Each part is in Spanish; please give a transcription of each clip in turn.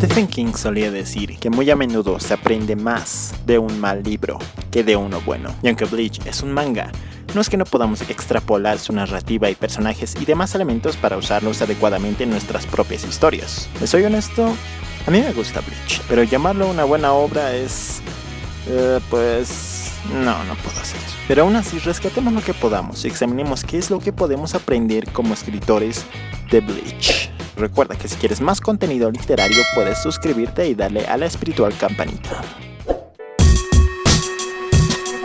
Stephen King solía decir que muy a menudo se aprende más de un mal libro que de uno bueno. Y aunque Bleach es un manga, no es que no podamos extrapolar su narrativa y personajes y demás elementos para usarlos adecuadamente en nuestras propias historias. ¿Les soy honesto? A mí me gusta Bleach, pero llamarlo una buena obra es... pues... no puedo hacer eso. Pero aún así, rescatemos lo que podamos y examinemos qué es lo que podemos aprender como escritores de Bleach. Recuerda que si quieres más contenido literario puedes suscribirte y darle a la espiritual campanita.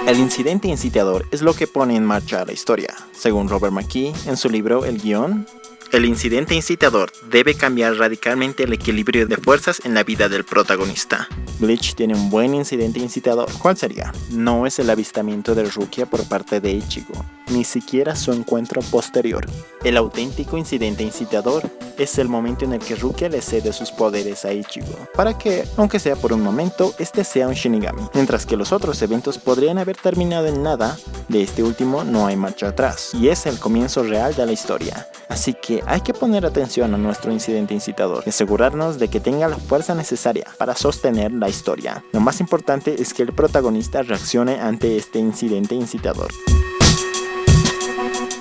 El incidente incitador es lo que pone en marcha la historia. Según Robert McKee, en su libro El Guión, el incidente incitador debe cambiar radicalmente el equilibrio de fuerzas en la vida del protagonista. Bleach tiene un buen incidente incitador. ¿Cuál sería? No es el avistamiento de Rukia por parte de Ichigo, ni siquiera su encuentro posterior. El auténtico incidente incitador es el momento en el que Rukia le cede sus poderes a Ichigo, para que, aunque sea por un momento, este sea un Shinigami. Mientras que los otros eventos podrían haber terminado en nada, de este último no hay marcha atrás, y es el comienzo real de la historia. Así que hay que poner atención a nuestro incidente incitador y asegurarnos de que tenga la fuerza necesaria para sostener la historia. Lo más importante es que el protagonista reaccione ante este incidente incitador.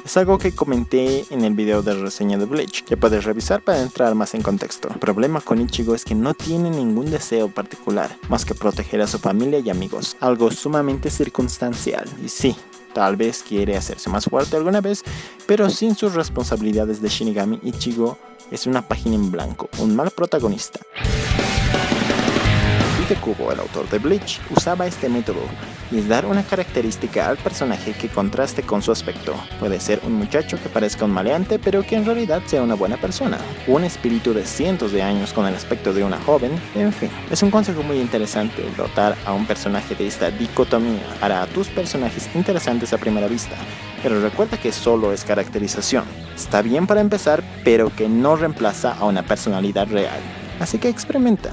Es algo que comenté en el video de reseña de Bleach, que puedes revisar para entrar más en contexto. El problema con Ichigo es que no tiene ningún deseo particular, más que proteger a su familia y amigos, algo sumamente circunstancial. Y sí, tal vez quiere hacerse más fuerte alguna vez, pero sin sus responsabilidades de Shinigami, Ichigo es una página en blanco, un mal protagonista. Kubo, el autor de Bleach, usaba este método y es dar una característica al personaje que contraste con su aspecto. Puede ser un muchacho que parezca un maleante pero que en realidad sea una buena persona, un espíritu de cientos de años con el aspecto de una joven, en fin. Es un consejo muy interesante dotar a un personaje de esta dicotomía para tus personajes interesantes a primera vista, pero recuerda que solo es caracterización. Está bien para empezar, pero que no reemplaza a una personalidad real. Así que experimenta.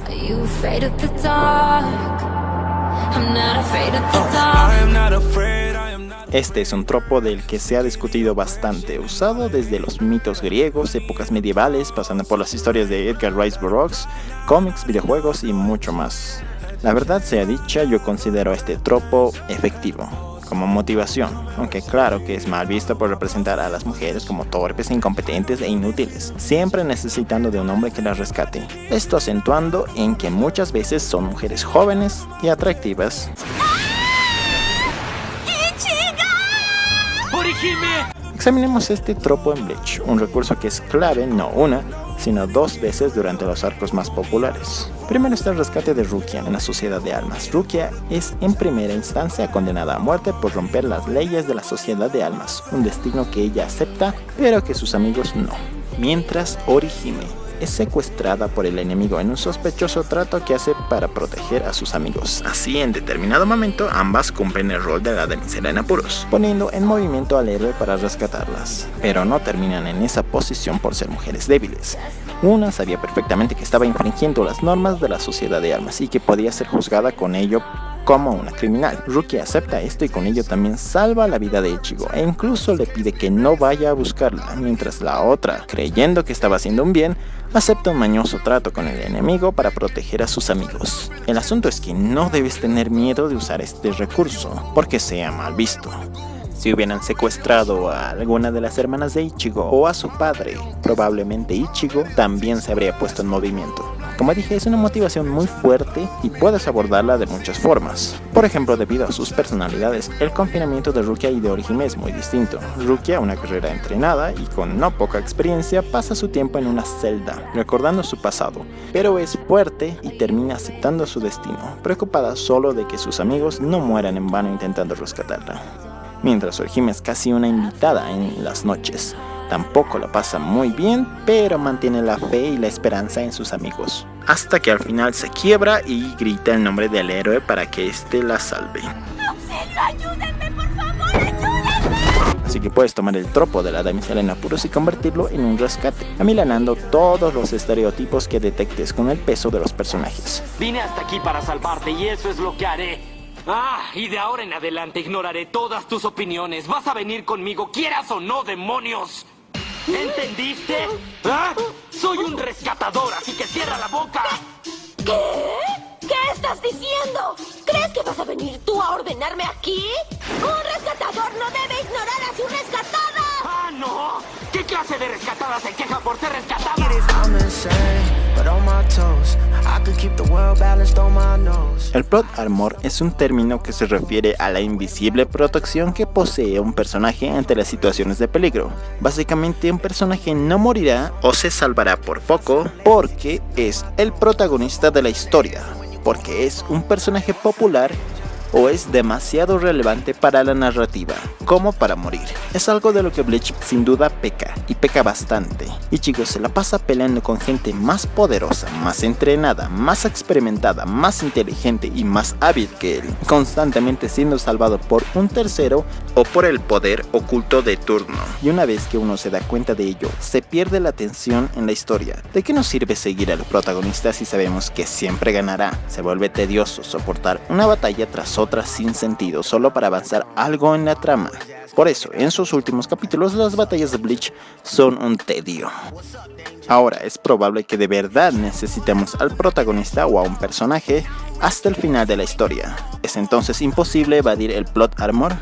Este es un tropo del que se ha discutido bastante, usado desde los mitos griegos, épocas medievales, pasando por las historias de Edgar Rice Burroughs, cómics, videojuegos y mucho más. La verdad sea dicha, yo considero este tropo efectivo como motivación, aunque claro que es mal visto por representar a las mujeres como torpes, incompetentes e inútiles, siempre necesitando de un hombre que las rescate. Esto acentuando en que muchas veces son mujeres jóvenes y atractivas. Examinemos este tropo en Bleach, un recurso que es clave no una, sino dos veces durante los arcos más populares. Primero está el rescate de Rukia en la Sociedad de Almas. Rukia es en primera instancia condenada a muerte por romper las leyes de la Sociedad de Almas, un destino que ella acepta, pero que sus amigos no. Mientras Orihime es secuestrada por el enemigo en un sospechoso trato que hace para proteger a sus amigos. Así, en determinado momento, ambas cumplen el rol de la damisela en apuros, poniendo en movimiento al héroe para rescatarlas. Pero no terminan en esa posición por ser mujeres débiles. Una sabía perfectamente que estaba infringiendo las normas de la Sociedad de Almas y que podía ser juzgada con ello como una criminal. Rukia acepta esto y con ello también salva la vida de Ichigo e incluso le pide que no vaya a buscarla, mientras la otra, creyendo que estaba haciendo un bien, acepta un mañoso trato con el enemigo para proteger a sus amigos. El asunto es que no debes tener miedo de usar este recurso, porque sea mal visto. Si hubieran secuestrado a alguna de las hermanas de Ichigo o a su padre, probablemente Ichigo también se habría puesto en movimiento. Como dije, es una motivación muy fuerte y puedes abordarla de muchas formas. Por ejemplo, debido a sus personalidades, el confinamiento de Rukia y de Orihime es muy distinto. Rukia, una guerrera entrenada y con no poca experiencia, pasa su tiempo en una celda, recordando su pasado, pero es fuerte y termina aceptando su destino, preocupada solo de que sus amigos no mueran en vano intentando rescatarla. Mientras Orihime es casi una invitada en las noches. Tampoco la pasa muy bien, pero mantiene la fe y la esperanza en sus amigos. Hasta que al final se quiebra y grita el nombre del héroe para que éste la salve. ¡Auxilio, ayúdenme, por favor, ayúdenme! Así que puedes tomar el tropo de la damisela en apuros y convertirlo en un rescate, amilanando todos los estereotipos que detectes con el peso de los personajes. Vine hasta aquí para salvarte y eso es lo que haré. Y de ahora en adelante ignoraré todas tus opiniones. Vas a venir conmigo, quieras o no, demonios. ¿Entendiste? Soy un rescatador, así que cierra la boca. ¿Qué estás diciendo? ¿Crees que vas a venir tú a ordenarme aquí? ¡Un rescatador no debe ignorar a su rescatada! ¡Ah, no! ¿Qué clase de rescatada se queja por ser rescatada? El plot armor es un término que se refiere a la invisible protección que posee un personaje ante las situaciones de peligro. Básicamente, un personaje no morirá o se salvará por poco porque es el protagonista de la historia, porque es un personaje popular o es demasiado relevante para la narrativa, como para morir. Es algo de lo que Bleach sin duda peca, y peca bastante. Ichigo se la pasa peleando con gente más poderosa, más entrenada, más experimentada, más inteligente y más hábil que él, constantemente siendo salvado por un tercero o por el poder oculto de turno. Y una vez que uno se da cuenta de ello, se pierde la tensión en la historia. ¿De qué nos sirve seguir al protagonista si sabemos que siempre ganará? Se vuelve tedioso soportar una batalla tras otra sin sentido solo para avanzar algo en la trama. Por eso, en sus últimos capítulos, las batallas de Bleach son un tedio. Ahora, es probable que de verdad necesitemos al protagonista o a un personaje hasta el final de la historia. ¿Es entonces imposible evadir el plot armor?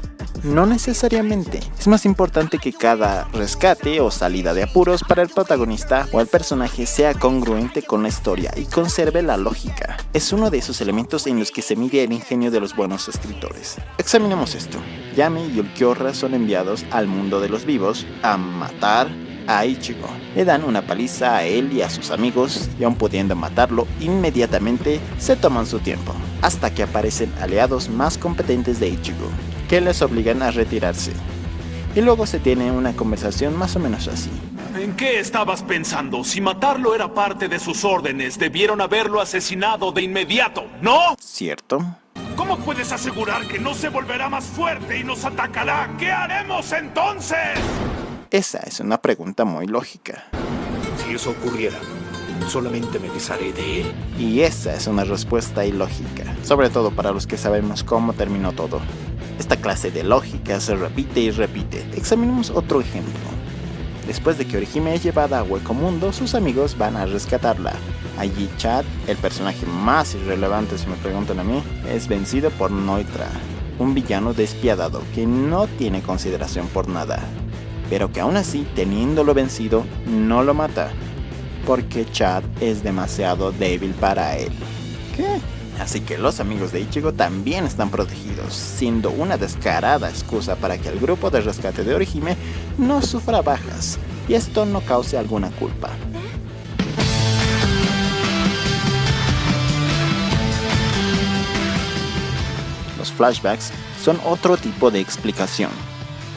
No necesariamente. Es más importante que cada rescate o salida de apuros para el protagonista o el personaje sea congruente con la historia y conserve la lógica. Es uno de esos elementos en los que se mide el ingenio de los buenos escritores. Examinemos esto. Yami y Ulquiorra son enviados al mundo de los vivos a matar a Ichigo. Le dan una paliza a él y a sus amigos, y aun pudiendo matarlo inmediatamente, se toman su tiempo, hasta que aparecen aliados más competentes de Ichigo, que les obligan a retirarse. Y luego se tiene una conversación más o menos así. ¿En qué estabas pensando? Si matarlo era parte de sus órdenes, debieron haberlo asesinado de inmediato, ¿no? ¿Cierto? ¿Cómo puedes asegurar que no se volverá más fuerte y nos atacará? ¿Qué haremos entonces? Esa es una pregunta muy lógica. Si eso ocurriera, solamente me desharé de él. Y esa es una respuesta ilógica, sobre todo para los que sabemos cómo terminó todo. Esta clase de lógica se repite y repite. Examinemos otro ejemplo. Después de que Orihime es llevada a Hueco Mundo, sus amigos van a rescatarla. Allí Chad, el personaje más irrelevante si me preguntan a mí, es vencido por Neutra, un villano despiadado que no tiene consideración por nada, pero que aún así, teniéndolo vencido, no lo mata, porque Chad es demasiado débil para él. ¿Qué? Así que los amigos de Ichigo también están protegidos, siendo una descarada excusa para que el grupo de rescate de Orihime no sufra bajas, y esto no cause alguna culpa. Los flashbacks son otro tipo de explicación.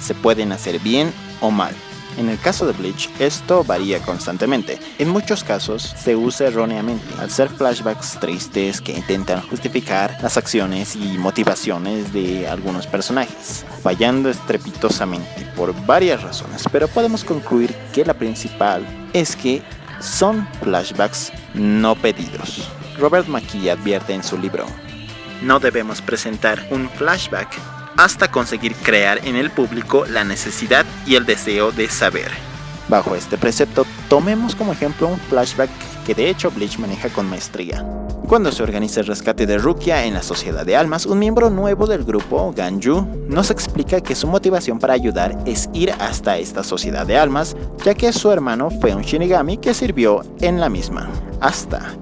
Se pueden hacer bien o mal. En el caso de Bleach, esto varía constantemente. En muchos casos se usa erróneamente, al ser flashbacks tristes que intentan justificar las acciones y motivaciones de algunos personajes, fallando estrepitosamente por varias razones, pero podemos concluir que la principal es que son flashbacks no pedidos. Robert McKee advierte en su libro: no debemos presentar un flashback hasta conseguir crear en el público la necesidad y el deseo de saber. Bajo este precepto, tomemos como ejemplo un flashback que de hecho Bleach maneja con maestría. Cuando se organiza el rescate de Rukia en la Sociedad de Almas, un miembro nuevo del grupo, Ganju, nos explica que su motivación para ayudar es ir hasta esta Sociedad de Almas, ya que su hermano fue un Shinigami que sirvió en la misma, hasta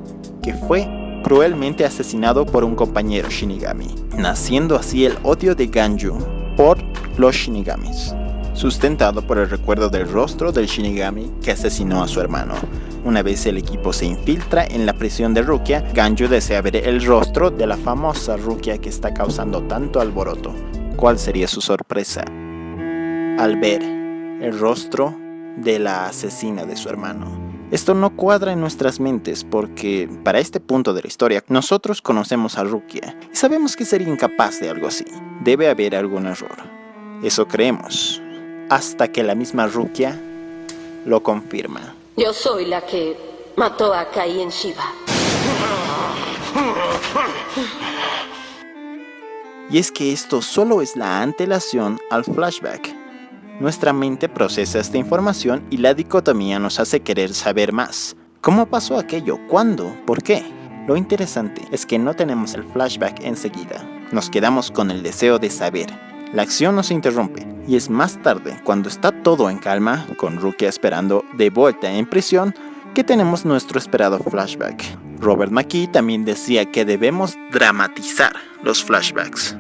que fue cruelmente asesinado por un compañero Shinigami, naciendo así el odio de Ganju por los Shinigamis, sustentado por el recuerdo del rostro del Shinigami que asesinó a su hermano. Una vez el equipo se infiltra en la prisión de Rukia, Ganju desea ver el rostro de la famosa Rukia que está causando tanto alboroto. ¿Cuál sería su sorpresa al ver el rostro de la asesina de su hermano? Esto no cuadra en nuestras mentes porque, para este punto de la historia, nosotros conocemos a Rukia y sabemos que sería incapaz de algo así. Debe haber algún error. Eso creemos, hasta que la misma Rukia lo confirma. Yo soy la que mató a Kai en Shiba. Y es que esto solo es la antelación al flashback. Nuestra mente procesa esta información y la dicotomía nos hace querer saber más. ¿Cómo pasó aquello? ¿Cuándo? ¿Por qué? Lo interesante es que no tenemos el flashback enseguida. Nos quedamos con el deseo de saber. La acción no se interrumpe, y es más tarde, cuando está todo en calma, con Rukia esperando de vuelta en prisión, que tenemos nuestro esperado flashback. Robert McKee también decía que debemos dramatizar los flashbacks.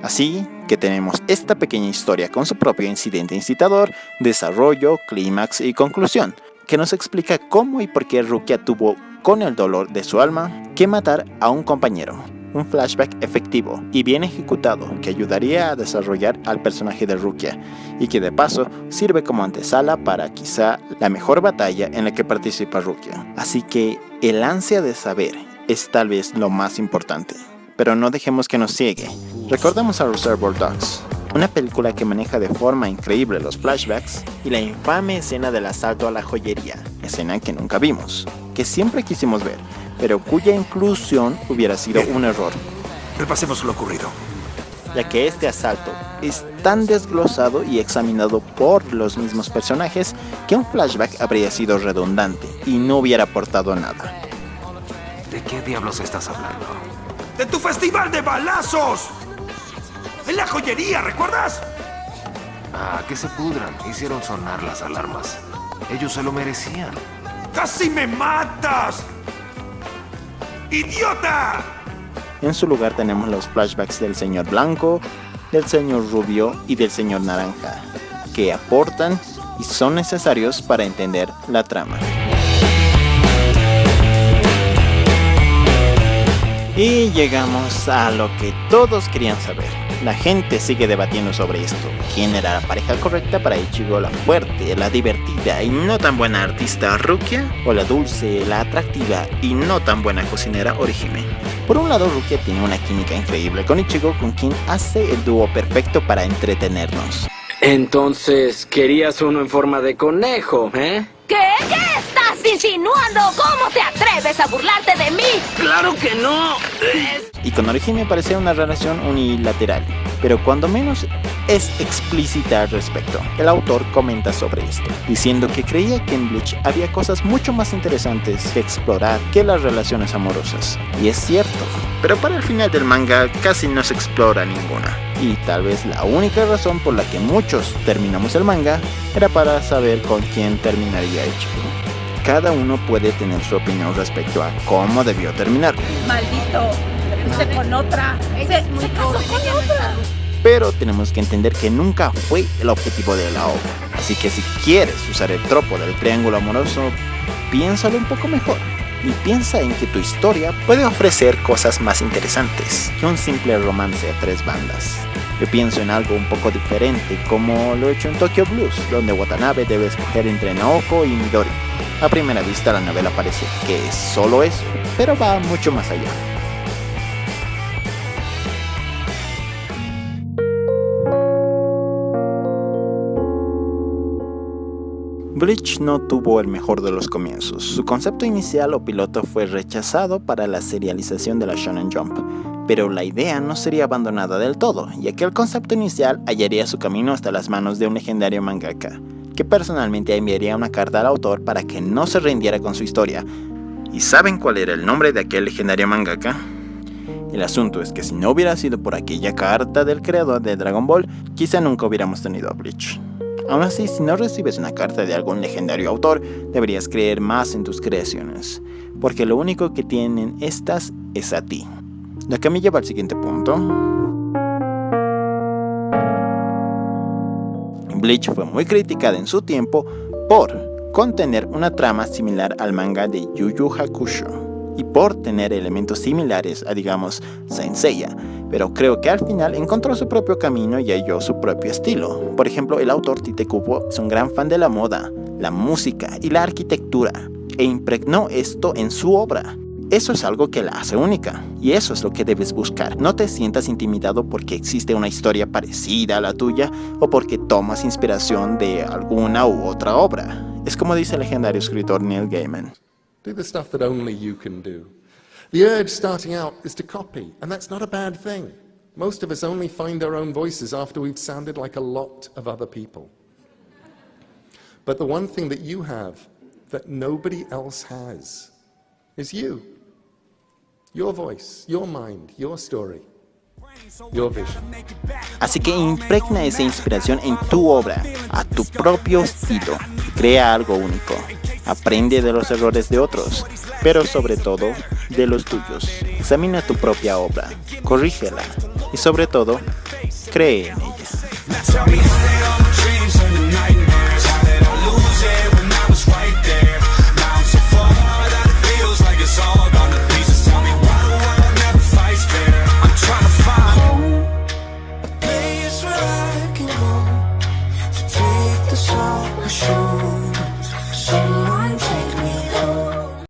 Así que tenemos esta pequeña historia con su propio incidente incitador, desarrollo, clímax y conclusión, que nos explica cómo y por qué Rukia tuvo, con el dolor de su alma, que matar a un compañero. Un flashback efectivo y bien ejecutado que ayudaría a desarrollar al personaje de Rukia y que de paso sirve como antesala para quizá la mejor batalla en la que participa Rukia. Así que el ansia de saber es tal vez lo más importante, pero no dejemos que nos ciegue. Recordemos a Reservoir Dogs, una película que maneja de forma increíble los flashbacks y la infame escena del asalto a la joyería, escena que nunca vimos, que siempre quisimos ver, pero cuya inclusión hubiera sido un error. Repasemos lo ocurrido. Ya que este asalto es tan desglosado y examinado por los mismos personajes que un flashback habría sido redundante y no hubiera aportado nada. ¿De qué diablos estás hablando? ¡De tu festival de balazos! ¡En la joyería, ¿recuerdas? Ah, que se pudran. Hicieron sonar las alarmas. Ellos se lo merecían. ¡Casi me matas! ¡Idiota! En su lugar tenemos los flashbacks del señor Blanco, del señor Rubio y del señor Naranja, que aportan y son necesarios para entender la trama. Y llegamos a lo que todos querían saber. La gente sigue debatiendo sobre esto. ¿Quién era la pareja correcta para Ichigo, la fuerte, la divertida y no tan buena artista Rukia? ¿O la dulce, la atractiva y no tan buena cocinera Orihime? Por un lado, Rukia tiene una química increíble con Ichigo, con quien hace el dúo perfecto para entretenernos. Entonces, querías uno en forma de conejo, ¿eh? ¿Qué? ¿Qué estás insinuando? ¿Cómo te atreves a burlarte de mí? ¡Claro que no! Y con Orihime parecía una relación unilateral, pero cuando menos es explícita al respecto. El autor comenta sobre esto, diciendo que creía que en Bleach había cosas mucho más interesantes que explorar que las relaciones amorosas. Y es cierto, pero para el final del manga casi no se explora ninguna. Y tal vez la única razón por la que muchos terminamos el manga era para saber con quién terminaría Ichigo. Cada uno puede tener su opinión respecto a cómo debió terminar. Maldito, se con otra, se casó con otra. Pero tenemos que entender que nunca fue el objetivo de la obra. Así que si quieres usar el tropo del triángulo amoroso, piénsalo un poco mejor. Y piensa en que tu historia puede ofrecer cosas más interesantes que un simple romance a tres bandas. Yo pienso en algo un poco diferente, como lo hecho en Tokyo Blues, donde Watanabe debe escoger entre Naoko y Midori. A primera vista la novela parece que es solo eso, pero va mucho más allá. Bleach no tuvo el mejor de los comienzos. Su concepto inicial o piloto fue rechazado para la serialización de la Shonen Jump, pero la idea no sería abandonada del todo, ya que el concepto inicial hallaría su camino hasta las manos de un legendario mangaka, que personalmente enviaría una carta al autor para que no se rindiera con su historia. ¿Y saben cuál era el nombre de aquel legendario mangaka? El asunto es que si no hubiera sido por aquella carta del creador de Dragon Ball, quizá nunca hubiéramos tenido a Bleach. Aún así, si no recibes una carta de algún legendario autor, deberías creer más en tus creaciones, porque lo único que tienen estas es a ti. Lo que me lleva al siguiente punto. Bleach fue muy criticada en su tiempo por contener una trama similar al manga de Yu Yu Hakusho y por tener elementos similares a, digamos, Saint Seiya, pero creo que al final encontró su propio camino y halló su propio estilo. Por ejemplo, el autor Tite Kubo es un gran fan de la moda, la música y la arquitectura, e impregnó esto en su obra. Eso es algo que la hace única, y eso es lo que debes buscar. No te sientas intimidado porque existe una historia parecida a la tuya o porque tomas inspiración de alguna u otra obra. Es como dice el legendario escritor Neil Gaiman. Do the stuff that only you can do. The urge starting out is to copy, and that's not a bad thing. Most of us only find our own voices after we've sounded like a lot of other people. But the one thing that you have that nobody else has is you. Your voice, your mind, your story, your vision. Así que impregna esa inspiración en tu obra, a tu propio estilo. Crea algo único. Aprende de los errores de otros, pero sobre todo de los tuyos. Examina tu propia obra, corrígela y sobre todo, cree en ella.